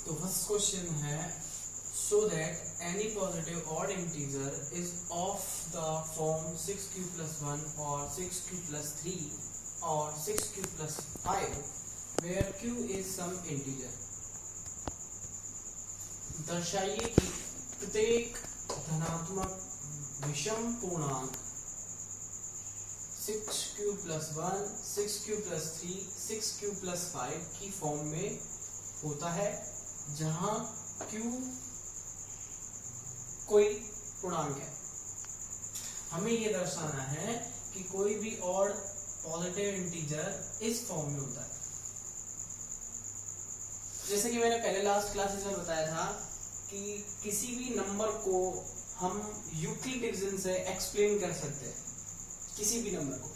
तो first question है so that any positive odd integer is of the form 6q plus 1 or 6q plus 3 or 6q plus 5 where q is some integer। दर्शाइए कि प्रत्येक धनात्मक विषम पूर्णांक 6q plus 1, 6q plus 3, 6q plus 5 की form में होता है जहां q कोई पूर्णांक है। हमें यह दर्शाना है कि कोई भी ऑड पॉजिटिव इंटीजर इस फॉर्म में होता है। जैसे कि मैंने पहले लास्ट क्लासेस में बताया था कि किसी भी नंबर को हम यूक्लिड डिवीजन से एक्सप्लेन कर सकते हैं, किसी भी नंबर को।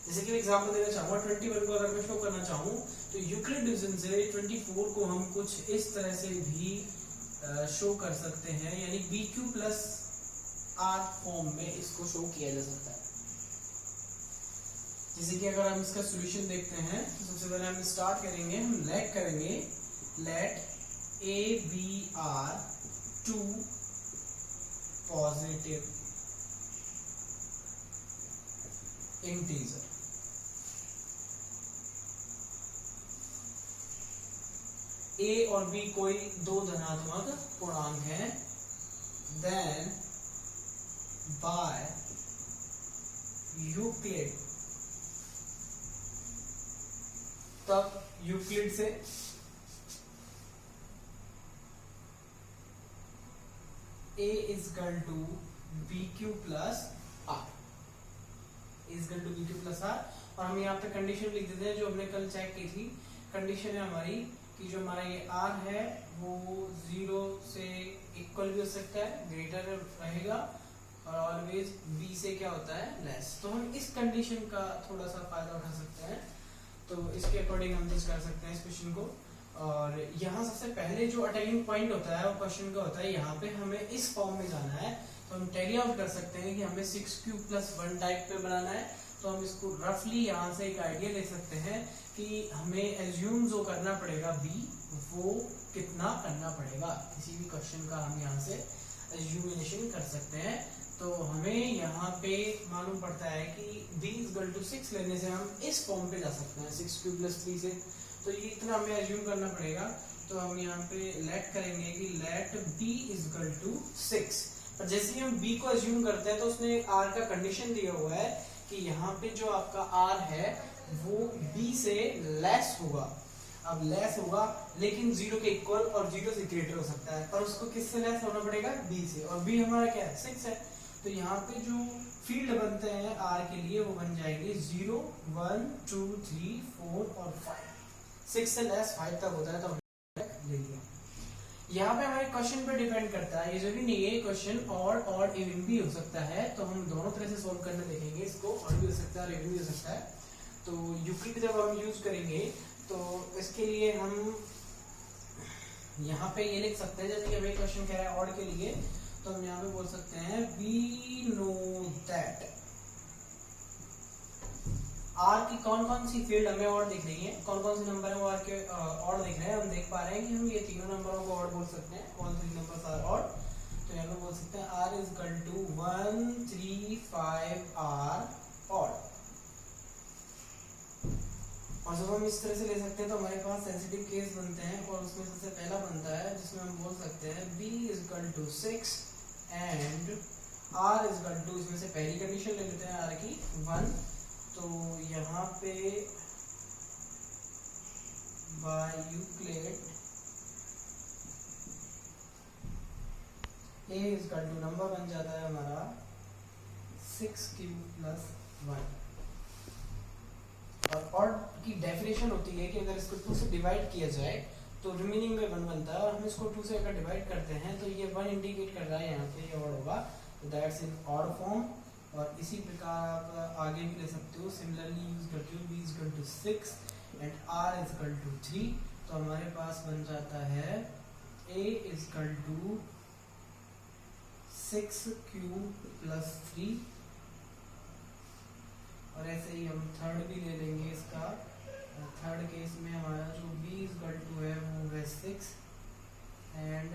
जैसे कि एग्जांपल देना चाहूंगा 21 को अगर मैं शो करना चाहूं तो यूक्लिड डिवीजन से 24 को हम कुछ इस तरह से भी शो कर सकते हैं, यानी BQ प्लस R फॉर्म में इसको शो किया जा सकता है। जैसे कि अगर हम इसका सॉल्यूशन देखते हैं तो सबसे पहले हम स्टार्ट करेंगे, हम लेट करेंगे let A B R 2 positive integer. A और B कोई दो धनात्मक पूर्णांक हैं, then by यूक्लिड, तब यूक्लिड से A is equal to BQ plus R is equal to BQ plus R। और हम यहाँ पे कंडीशन लिख देते हैं जो हमने कल चेक की थी। कंडीशन है हमारी कि जो हमारा ये R है वो 0 से इक्वल भी हो सकता है, ग्रेटर रहेगा, और ऑलवेज B से क्या होता है, लेस। तो हम इस कंडीशन का थोड़ा सा फायदा उठा सकते हैं, तो इसके अकॉर्डिंग हम जज कर सकते हैं इस क्वेश्चन को। और यहाँ सबसे पहले जो अटैकिंग पॉइंट होता है वो क्वेश्चन का होता है, यहाँ पे हमें इस फॉर्म में जाना है। तो हम टैली आउट कर सकते हैं कि हमें 6q plus 1 टाइप पे बनाना है। तो हम इसको रफली यहाँ से एक आइडिया ले सकते हैं कि हमें एज्यूम जो करना पड़ेगा b, वो कितना करना पड़ेगा। किसी भी क्वेश्चन का हम यहाँ से एज्यूमिनेशन कर सकते हैं। तो हमें यहाँ पे मालूम पड़ता है कि b इक्वल टू 6 लेने से हम इस फॉर्म पे जा सकते हैं 6q plus 3 से। तो ये इतना हमें एज्यूम करना पड़ेगा। तो हम यहाँ पे लेट करेंगे कि लेट b इक्वल टू 6। पर जैसे ही हम b को एज्यूम करते हैं तो उसने एक r का कंडीशन दिया हुआ है कि यहाँ पे जो आपका r है वो b से लेस होगा। अब लेस होगा लेकिन 0 के इक्वल और 0 से ग्रेटर हो सकता है, पर उसको किससे लेस होना पड़ेगा, b से। और b हमारा क्या है, 6 है। तो यहाँ पे जो फील्ड बनते हैं r के लिए वो बन जाएंगे 0, 1, 2, 3, 4 और 5। 6 से लेस 5 तक होता है तो हमने ले लिया। यहाँ पे हमारे क्वेश्चन पे डिपेंड करता है, ये जरूरी नहीं है क्वेश्चन और इवन भी हो सकता है। तो हम दोनों तरह से सोल्व करने देखेंगे इसको, और भी हो सकता है, इवन भी हो सकता है। तो यूक्लिड जब हम यूज करेंगे तो इसके लिए हम यहाँ पे ये लिख सकते हैं, जैसे कि हमें क्वेश्चन कह रहा है ऑड के लिए, तो हम यहाँ पे बोल सकते हैं वी नो दैट आर की कौन कौन सी फील्ड हमें और दिख रही है, कौन कौन से नंबर है वो आर के और दिख रहे हैं। हम देख पा रहे हैं कि हम ये तीनों नंबरों को और बोल सकते हैं, all three numbers are odd. तो यहाँ पे बोल सकते हैं R is equal to 1, 3, 5 are odd. और जब हम इस तरह से ले सकते हैं तो हमारे पास सेंसिटिव केस बनते हैं, और उसमें सबसे पहला बनता है जिसमें हम बोल सकते हैं b is equal to 6 and r is equal to, इसमें से पहली कंडीशन ले लेते हैं r की 1। तो यहाँ पे by Euclid a is equal to number बन जाता है हमारा 6q plus 1। और की डेफिनेशन होती है कि अगर इसको 2 से डिवाइड किया जाए तो रिमेनिंग में 1 बनता है, और हम इसको 2 से अगर डिवाइड करते हैं तो ये 1 इंडिकेट कर रहा है यहाँ पे, ये ऑड होगा, तो दैट्स इन ऑड फॉर्म। और इसी प्रकार आप आगे भी ले सकते हो, सिमिलरली यूज करते हो b is equal to 6 and r is equal to 3। तो हमारे पास बन जाता है a is equal to 6q plus 3, और ऐसे ही हम थर्ड भी ले लेंगे इसका थर्ड केस में हमारा जो b इज इक्वल टू है वो है 6 and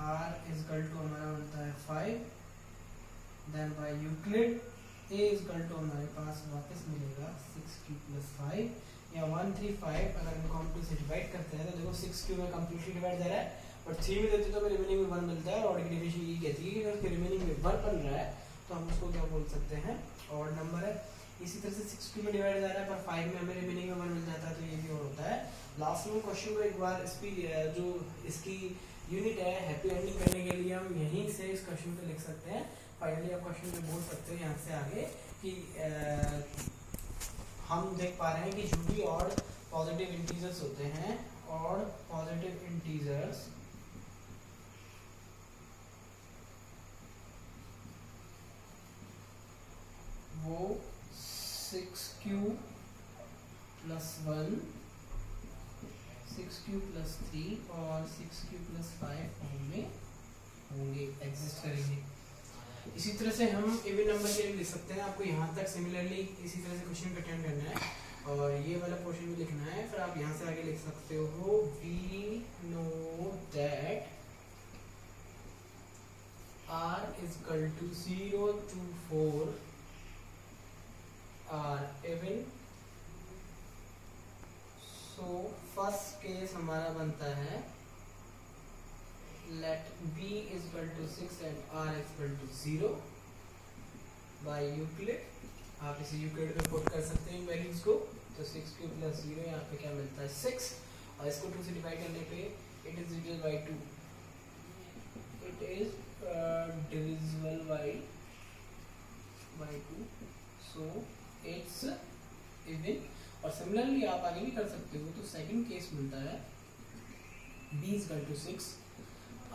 r is equal to हमारा बनता है 5, then by Euclid a is equal to हमारे पास वापस मिलेगा 6q + 5 या 135। अगर इनको हम 2 से डिवाइड करते हैं तो देखो 6q में कंप्लीटली डिवाइड जा रहा है, बट 3 में देते तो हमें रिमेनिंग में 1 मिलता है। और ऑड की डिवीजन ये कहती है कि अगर रिमेनिंग में 1 बन रहा है तो हम उसको क्या बोल सकते हैं, ऑड नंबर है। इसी तरह से 6q में डिवाइड जा रहा है पर 5 में हमें रिमेनिंग में 1 मिल जाता है, तो ये भी और होता है। लास्ट में क्वेश्चन को एक बार जो इसकी यूनिट है हैप्पी एंडिंग करने के लिए हम यहीं से इस क्वेश्चन को लिख सकते हैं। फाइनली आप क्वेश्चन में बोल सकते हैं यहाँ से आगे कि हम देख पा रहे हैं कि जो भी ऑड पॉजिटिव इंटीजर्स होते हैं, ऑड पॉजिटिव इंटीजर्स वो 6q + 1, 6q + 3 और 6q + 5 फॉर्म में होंगे, एग्जिस्ट करेंगे। इसी तरह से हम इवन नंबर के लिए लिख सकते हैं। आपको यहाँ तक सिमिलरली इसी तरह से क्वेश्चन को अटेंड करना है और ये वाला पोर्शन भी लिखना है। फिर आप यहाँ से आगे लिख सकते हो we know that r is equal to 0 to 4 are even। So first case हमारा बनता है let b is equal to 6 and r is equal to 0 by Euclid। आप इसे यूक्लिड में पुट कर सकते हैं वैल्यूज को। तो 6q + 0 यहाँ पे क्या मिलता है 6, और इसको 2 से डिवाइड करने पे it is divisible by 2, it is divisible by 2, so it's even. और सिमिलरली आप आगे भी कर सकते हो। तो सेकंड केस मिलता है b is equal to 6,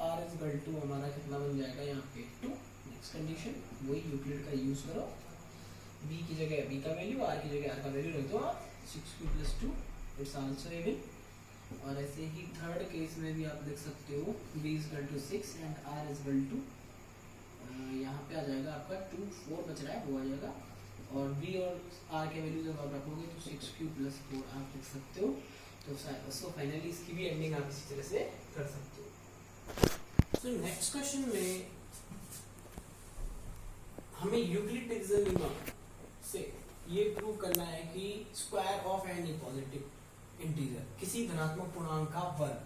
r is equal to हमारा कितना बन जाएगा यहाँ पे 2। नेक्स्ट कंडीशन वही यूक्लिड का यूज करो, b की जगह b का वैल्यू, r की जगह r का वैल्यू रख दो आप, 6q + 2 इट्स आल्सो इवन। और ऐसे ही थर्ड केस में भी आप देख सकते हो b is equal to 6 and r is equal to यहाँ पे आ जाएगा आपका 2, 4 बच रहा है वो आ जाएगा, और b और r के वैल्यू जब आप रखोगे तो 6q + 4 आप लिख सकते हो। तो फाइनली इसकी भी एंडिंग आप इसी तरह से कर सकते हो। तो नेक्स्ट क्वेश्चन में हमें यूक्लिड डिवीजन लेमा से ये प्रूव करना है कि square of any positive integer, किसी धनात्मक पूर्णांक का वर्ग,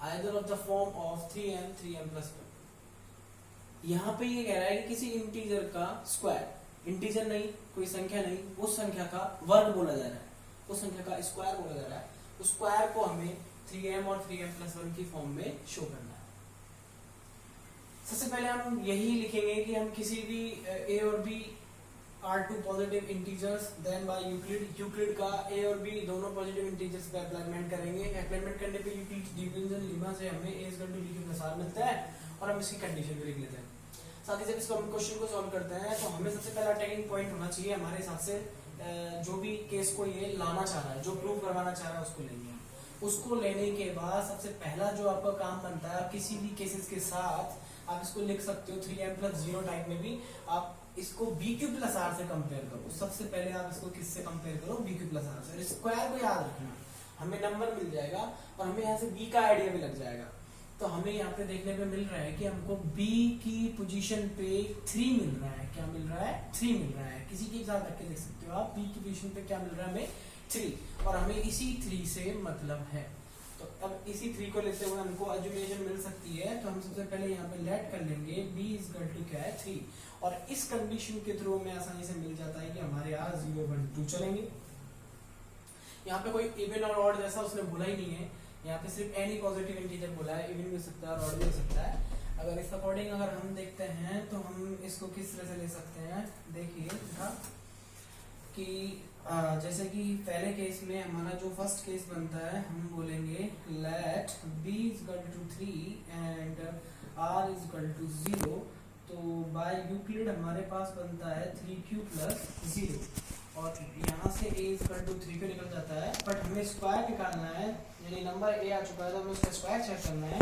either of the form of 3m 3m + 1। यहाँ पे ये कह रहा है कि किसी इंटीजर का स्क्वायर, इंटीजर नहीं कोई संख्या नहीं, उस संख्या का वर्ग बोला जा रहा है, उस संख्या का स्क्वायर बोला जा रहा है। उस स्क्वायर को हमें 3m और 3m + 1 की फॉर्म में शो करना है। सबसे पहले हम यही लिखेंगे कि हम किसी भी a और b are 2 positive integers, then by Euclid का a और b दोनों पॉजिटिव इंटीजर्स पे अप्लाइमेंट करेंगे। अप्लाइमेंट करने पे यूक्लिड डिवीजन लेमा से हमें a = b + r मिलता है और हम इसकी कंडीशन भी लिख लेते हैं। साथ ही जब इसको हम क्वेश्चन को सॉल्व करते हैं तो हमें सबसे पहला अटैकिंग पॉइंट होना चाहिए हमारे हिसाब से, जो भी केस को ये लाना चाह रहा है, जो प्रूव करवाना चाह रहा है उसको लेंगे। उसको लेने के बाद सबसे पहला जो आपका काम बनता है, किसी भी केसेस के साथ आप इसको लिख सकते हो 3m + 0 टाइप में भी आप इसको bq + r से कंपेयर करो। सबसे पहले आप इसको किससे कंपेयर करो, bq + r से। स्क्वायर को याद रखना, हमें नंबर मिल जाएगा और हमें यहाँ से b का आइडिया भी लग जाएगा। तो हमें यहाँ पे देखने पे मिल रहा है कि हमको b की पोजीशन पे 3 मिल रहा है। क्या मिल रहा है, 3 मिल रहा है। किसी के साथ रख के देख सकते हो आप, b की पोजीशन पे क्या मिल रहा है हमें 3, और हमें इसी 3 से मतलब है। तो अब इसी 3 को लेते हुए हमको एजुकेशन मिल सकती है। तो हम सबसे पहले यहाँ पे लेट कर लेंगे b is equal to क्या है 3, और इस कंडीशन के थ्रू हमें आसानी से मिल जाता है कि हमारे यहाँ 0 1 2 चलेंगे। यहाँ पे कोई इवन और ऑड जैसा उसने बोला ही नहीं है, यहाँ पे सिर्फ एनी पॉजिटिव इंटीजर बोला है, इवन भी हो सकता है और ऑड भी हो सकता है। अगर इस अकॉर्डिंग अगर हम देखते हैं तो हम इसको किस तरह से ले सकते हैं, देखिए कि जैसे कि पहले केस में हमारा जो फर्स्ट केस बनता है हम बोलेंगे late b is equal to 3 and r is equal to 0। तो बाय यूक्लिड हमारे पास बनता है 3q + 0, और यहाँ से a is equal to 3 पे निकल जाता है। बट हमें स्क्वायर निकालना है, यानी नंबर a आ चुका है तो हमें उसका स्क्वायर चेक करना है।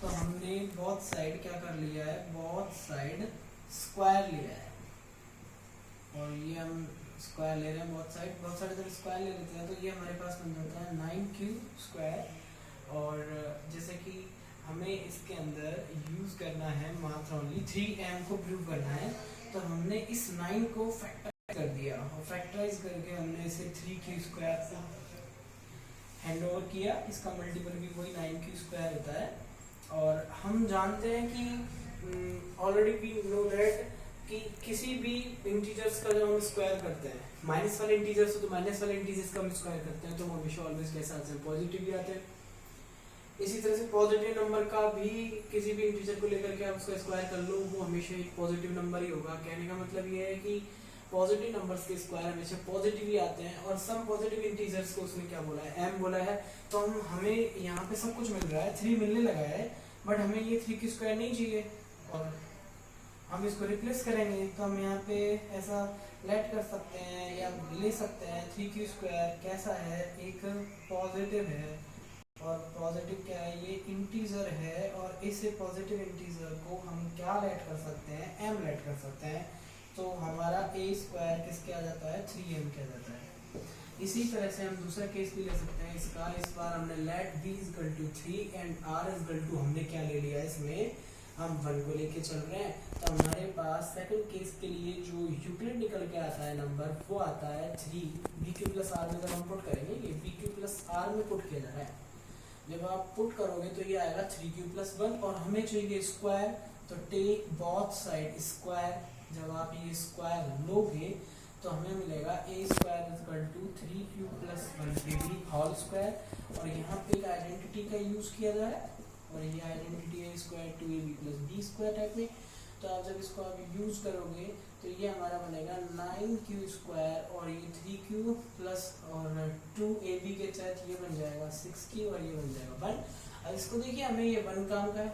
तो हमने बोथ साइड क्या कर लिया है, बोथ साइड स्क्वायर लिया है, और ये हम स्क्वायर ले रहे हैं बहुत साइड अगर स्क्वायर ले लेते हैं तो ये हमारे पास बन जाता है 9q²। और जैसे कि हमें इसके अंदर यूज करना है मात्र ओनली 3m को प्रूव करना है, तो हमने इस 9 को फैक्टराइज कर दिया और फैक्टराइज करके हमने इसे 3q² हैंड ओवर किया। इसका मल्टीपल भी वही 9q² होता है। और हम जानते हैं कि ऑलरेडी वी नो दैट कि किसी भी इंटीजर्स का जब हम स्क्वायर करते हैं, माइनस वाले इंटीजर्स तो माइनस वाले इंटीजर्स का हम स्क्वायर करते हैं तो वो हमेशा ऑलवेज कैसे आते हैं, पॉजिटिव ही आते हैं। इसी तरह से पॉजिटिव नंबर का भी किसी भी इंटीजर को लेकर के आप उसका स्क्वायर कर लो, वो हमेशा एक पॉजिटिव नंबर ही होगा। कहने का मतलब ये है कि पॉजिटिव नंबर्स के स्क्वायर हमेशा पॉजिटिव ही आते हैं। और सम पॉजिटिव इंटीजर्स को उसने क्या बोला है, m बोला है, तो हम हमें यहाँ पे सब कुछ मिल रहा है, 3 मिलने लगा है, बट हमें ये 3q² नहीं चाहिए और हम इसको रिप्लेस करेंगे। तो हम यहाँ पे ऐसा लेट कर सकते हैं या ले सकते हैं 3q² कैसा है, एक पॉजिटिव है और पॉजिटिव क्या है, ये इंटीजर है और इस पॉजिटिव इंटीजर को हम क्या लेट कर सकते हैं, m लेट कर सकते हैं। तो हमारा a² किसके आ जाता है, 3m के आ जाता है। इसी तरह से हम दूसरा केस भी ले सकते हैं इसका। इस बार हमने लेट b = 3 एंड r = हमने क्या ले लिया, इसमें हम 1 को लेके चल रहे हैं। तो हमारे पास सेकंड केस के लिए जो यूक्लिड निकल के आता है नंबर, वो आता है 3 bq + r में जब हम पुट करेंगे, ये bq + r में पुट किया जा रहा है। जब आप पुट करोगे तो ये आएगा 3q + 1 और हमें चाहिए स्क्वायर, तो टेक बोथ साइड स्क्वायर। जब आप ये स्क्वायर लोगे तो हमें मिलेगा a² = 3q + 1ab² और यहाँ पे एक आइडेंटिटी का यूज किया जा रहा है और ये आइडेंटिटी है स्क्वायर 2ab + b² टाइप में। तो आप जब इसको आप यूज करोगे तो ये हमारा बनेगा 9q² और ये 3q प्लस और 2ab के साथ ये बन जाएगा 6q और ये बन जाएगा 1। अब इसको देखिए, हमें ये 1 काम का है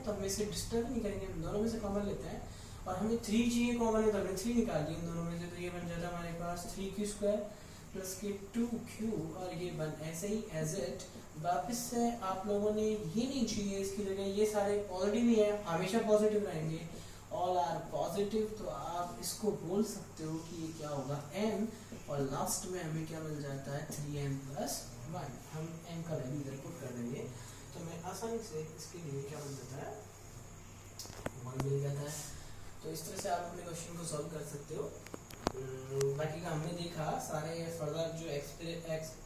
तो हम इसे डिस्टर्ब नहीं करेंगे, हम दोनों में से कॉमन लेते हैं और हमें 3 चाहिए कॉमन है तो हमने 3 निकाल दिया इन दोनों में से। तो ये बन जाता है हमारे पास 3q² प्लस के 2q और ये 1 ऐसे ही एज इट। वापस से आप लोगों ने ये नहीं चाहिए, इसकी जगह ये सारे पॉजिटिव ही है, हमेशा पॉजिटिव रहेंगे, ऑल आर पॉजिटिव। तो आप इसको बोल सकते हो कि ये क्या होगा, m और लास्ट में हमें क्या मिल जाता है 3m + 1। हम m का वैल्यू इधर पुट कर देंगे तो हमें आसानी से इसके लिए क्या मिल जाता है, 1 मिल जाता है। तो इस तरह से आप अपने क्वेश्चन को सॉल्व कर सकते हो। बाकी का हमने देखा सारे फर्दर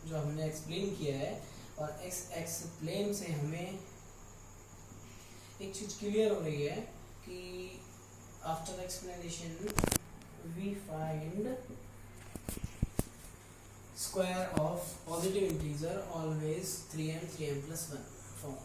जो हमने एक्सप्लेन किया है और एक्सप्लेन से हमें एक चीज क्लियर हो रही है कि after explanation we find square of positive integer always 3m + 1 form.